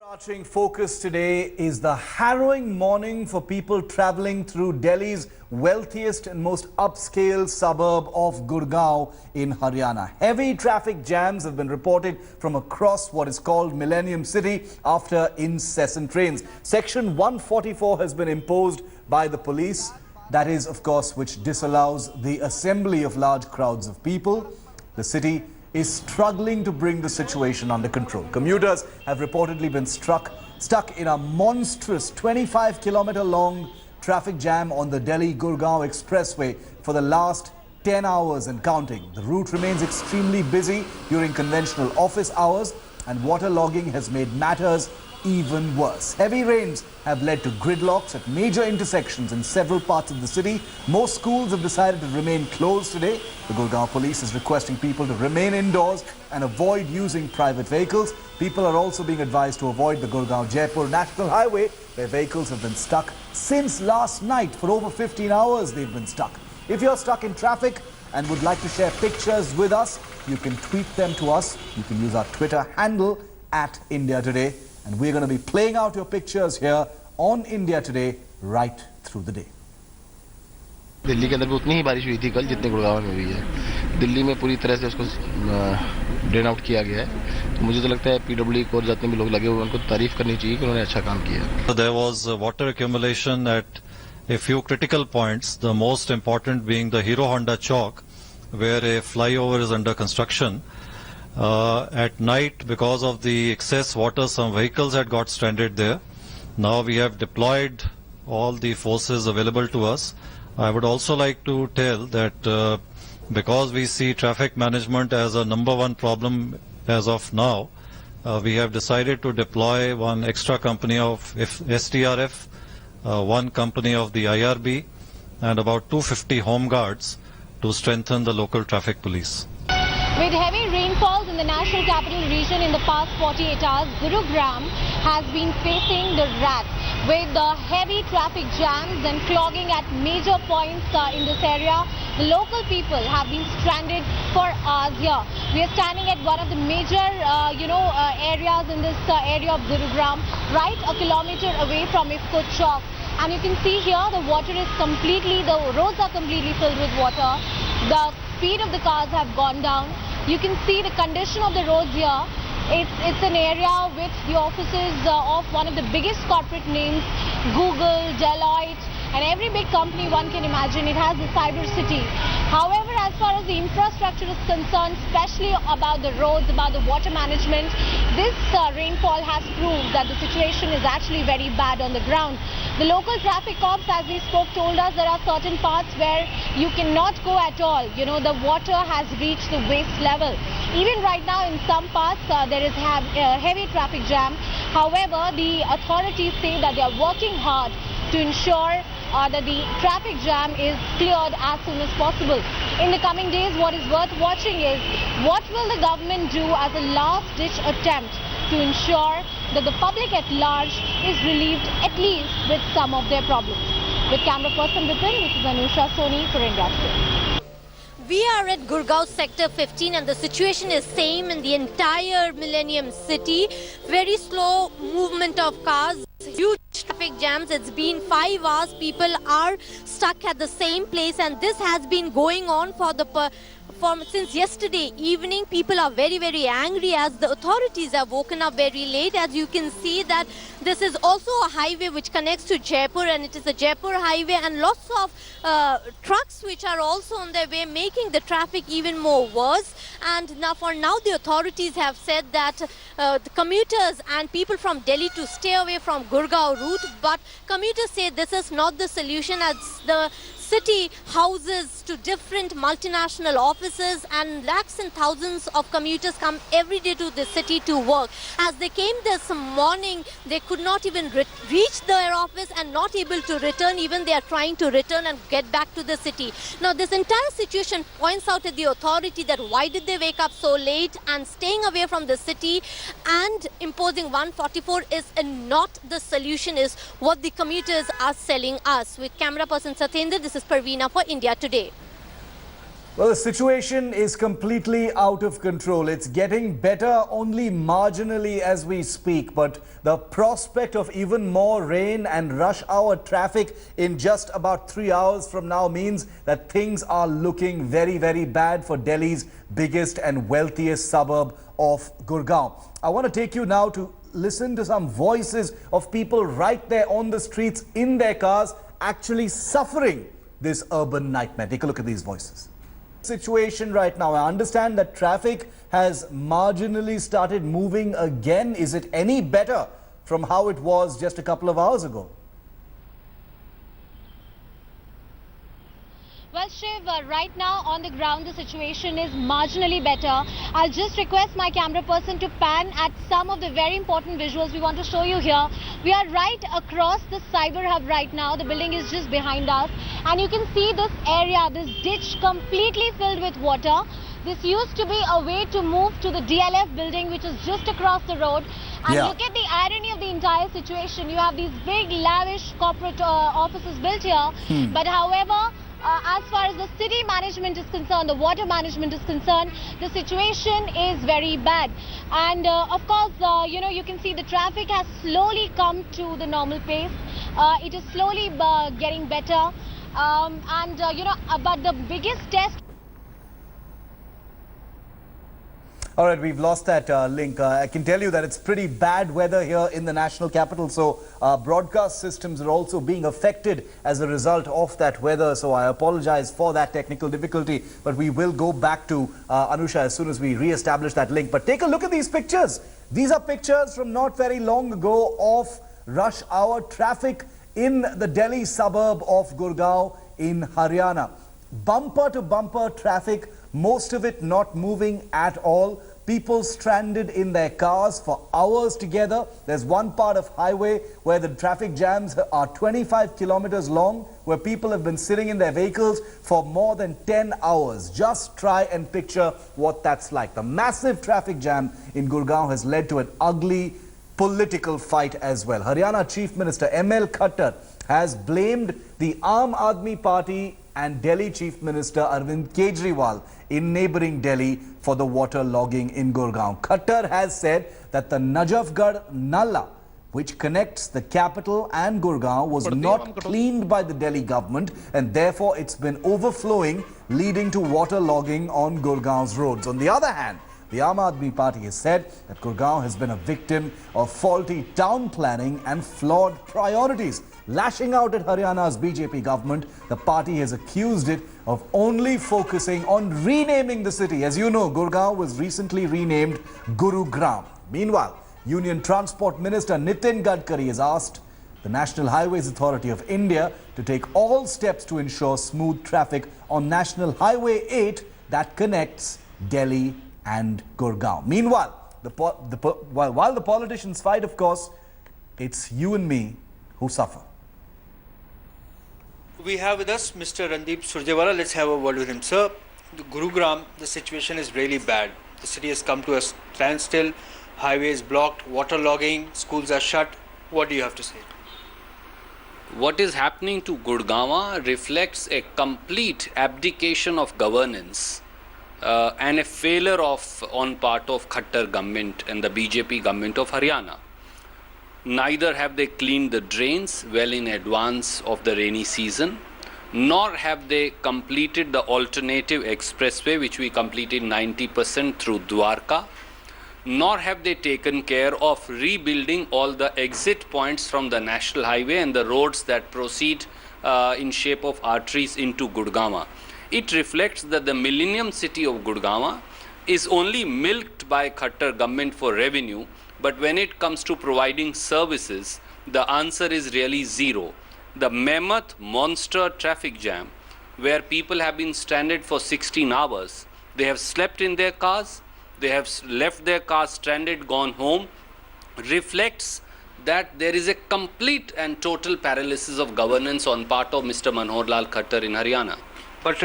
Overarching focus today is the harrowing morning for people travelling through Delhi's wealthiest and most upscale suburb of Gurgaon in Haryana. Heavy traffic jams have been reported from across what is called Millennium City after incessant rains. Section 144 has been imposed by the police. That is, of course, which disallows the assembly of large crowds of people. The city is struggling to bring the situation under control. Commuters have reportedly been stuck in a monstrous 25-kilometer long traffic jam on the Delhi Gurgaon expressway for the last 10 hours and counting. The route remains extremely busy during conventional office hours, and waterlogging has made matters even worse. Heavy rains have led to gridlocks at major intersections in several parts of the city. Most schools have decided to remain closed today. The Gurgaon police is requesting people to remain indoors and avoid using private vehicles. People are also being advised to avoid the Gurgaon-Jaipur National Highway, where vehicles have been stuck since last night. For over 15 hours they've been stuck. If you're stuck in traffic and would like to share pictures with us, you can tweet them to us. You can use our Twitter handle @IndiaToday. And we're going to be playing out your pictures here on India Today right through the day. Delhi के अंदर भी उतनी ही बारिश हुई थी कल जितनी गुड़गांव में हुई है। दिल्ली में पूरी तरह से उसको ड्रेन आउट किया गया है। तो मुझे तो लगता है पीडब्ल्यूडी को जितने भी लोग लगे हुए उनको तारीफ करनी चाहिए कि उन्होंने अच्छा काम किया। There was water accumulation at a few critical points, the most important being the Hero Honda Chowk, where a flyover is under construction. At night, because of the excess water, some vehicles had got stranded there. Now we have deployed all the forces available to us. I would also like to tell that because we see traffic management as a #1 problem as of now, we have decided to deploy one extra company of STRF, one company of the IRB, and about 250 home guards to strengthen the local traffic police. With heavy rainfalls in the national capital region in the past 48 hours, Gurugram has been facing the wrath with heavy traffic jams and clogging at major points in this area. The local people have been stranded for hours here. We are standing at one of the major, areas in this area of Gurugram, right a kilometer away from Ifko Chowk. And you can see here the roads are completely filled with water. The speed of the cars have gone down. You can see the condition of the roads here. It's an area with the offices of one of the biggest corporate names, Google, Deloitte, and every big company one can imagine. It has the cyber city. However, as far as the infrastructure is concerned, especially about the roads, about the water management, this rainfall has proved that the situation is actually very bad on the ground. The local traffic cops, as we spoke, told us there are certain parts where you cannot go at all. You know, the water has reached the waist level. Even right now in some parts there is heavy traffic jam. However, the authorities say that they are working hard to ensure that the traffic jam is cleared as soon as possible. In the coming days, what is worth watching is what will the government do as a last-ditch attempt to ensure that the public at large is relieved at least with some of their problems. With camera person Vipin, this is Anusha Soni for India Today. We are at Gurgaon Sector 15 and the situation is same in the entire Millennium City. Very slow movement of cars, huge traffic jams. It's been 5 hours. People are stuck at the same place and this has been going on since yesterday evening. People are very, very angry as the authorities have woken up very late. As you can see that this is also a highway which connects to Jaipur and it is a Jaipur highway and lots of trucks which are also on their way, making the traffic even more worse. And now the authorities have said that the commuters and people from Delhi to stay away from Gurgaon route, but commuters say this is not the solution as the city houses to different multinational offices and lakhs and thousands of commuters come every day to the city to work. As they came this morning, they could not even reach their office and not able to return. Even they are trying to return and get back to the city. Now this entire situation points out to the authority that why did they wake up so late, and staying away from the city and imposing 144 is not the solution, is what the commuters are selling us. With camera person Satyendra, this is Parveena for India Today. Well, the situation is completely out of control. It's getting better only marginally as we speak, but the prospect of even more rain and rush hour traffic in just about 3 hours from now means that things are looking very, very bad for Delhi's biggest and wealthiest suburb of Gurgaon. I want to take you now to listen to some voices of people right there on the streets in their cars actually suffering this urban nightmare. Take a look at these voices. Situation right now. I understand that traffic has marginally started moving again. Is it any better from how it was just a couple of hours ago? Well, Shiv, right now on the ground the situation is marginally better. I'll just request my camera person to pan at some of the very important visuals we want to show you here. We are right across the cyber hub right now. The building is just behind us. And you can see this area, this ditch completely filled with water. This used to be a way to move to the DLF building, which is just across the road. And look at the irony of the entire situation. You have these big, lavish corporate offices built here. But however, as far as the city management is concerned, the water management is concerned, the situation is very bad. And of course, you can see the traffic has slowly come to the normal pace. It is slowly getting better. But the biggest test. All right, we've lost that link. I can tell you that it's pretty bad weather here in the national capital. So broadcast systems are also being affected as a result of that weather. So I apologize for that technical difficulty. But we will go back to Anusha as soon as we re-establish that link. But take a look at these pictures. These are pictures from not very long ago of rush hour traffic in the Delhi suburb of Gurgaon in Haryana. Bumper to bumper traffic, most of it not moving at all. People stranded in their cars for hours together. There's one part of highway where the traffic jams are 25 kilometers long, where people have been sitting in their vehicles for more than 10 hours. Just try and picture what that's like. The massive traffic jam in Gurgaon has led to an ugly political fight as well. Haryana Chief Minister M.L. Khattar has blamed the Aam Aadmi Party and Delhi Chief Minister Arvind Kejriwal in neighbouring Delhi for the water logging in Gurgaon. Khattar has said that the Najafgarh Nalla, which connects the capital and Gurgaon, was not cleaned by the Delhi government and therefore it's been overflowing, leading to water logging on Gurgaon's roads. On the other hand, the Aam Aadmi Party has said that Gurgaon has been a victim of faulty town planning and flawed priorities. Lashing out at Haryana's BJP government, the party has accused it of only focusing on renaming the city. As you know, Gurgaon was recently renamed Gurugram. Meanwhile, Union Transport Minister Nitin Gadkari has asked the National Highways Authority of India to take all steps to ensure smooth traffic on National Highway 8 that connects Delhi and Gurgaon. Meanwhile, while the politicians fight, of course, it's you and me who suffer. We have with us Mr. Randeep Surjewala. Let's have a word with him. Sir, the Gurugram, the situation is really bad. The city has come to a standstill, highway is blocked, water logging, schools are shut. What do you have to say? What is happening to Gurgaon reflects a complete abdication of governance and a failure on part of Khattar government and the BJP government of Haryana. Neither have they cleaned the drains well in advance of the rainy season, nor have they completed the alternative expressway, which we completed 90% through Dwarka, nor have they taken care of rebuilding all the exit points from the national highway and the roads that proceed in shape of arteries into Gurgaon. It reflects that the millennium city of Gurgaon is only milked by Khattar government for revenue, but when it comes to providing services, the answer is really zero. The mammoth monster traffic jam, where people have been stranded for 16 hours, they have slept in their cars, they have left their cars stranded, gone home, reflects that there is a complete and total paralysis of governance on part of Mr. Manohar Lal Khattar in Haryana. But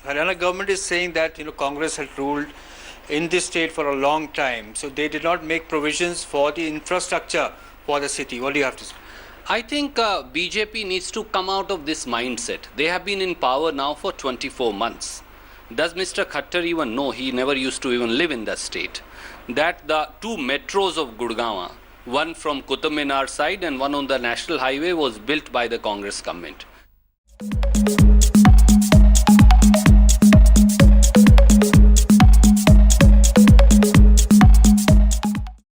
Haryana government is saying that Congress had ruled in this state for a long time, so they did not make provisions for the infrastructure for the city. What do you have to say? I think BJP needs to come out of this mindset. They have been in power now for 24 months. Does Mr. Khattar even know? He never used to even live in that state. That the two metros of Gurgaon, one from Qutub Minar side and one on the National Highway, was built by the Congress government.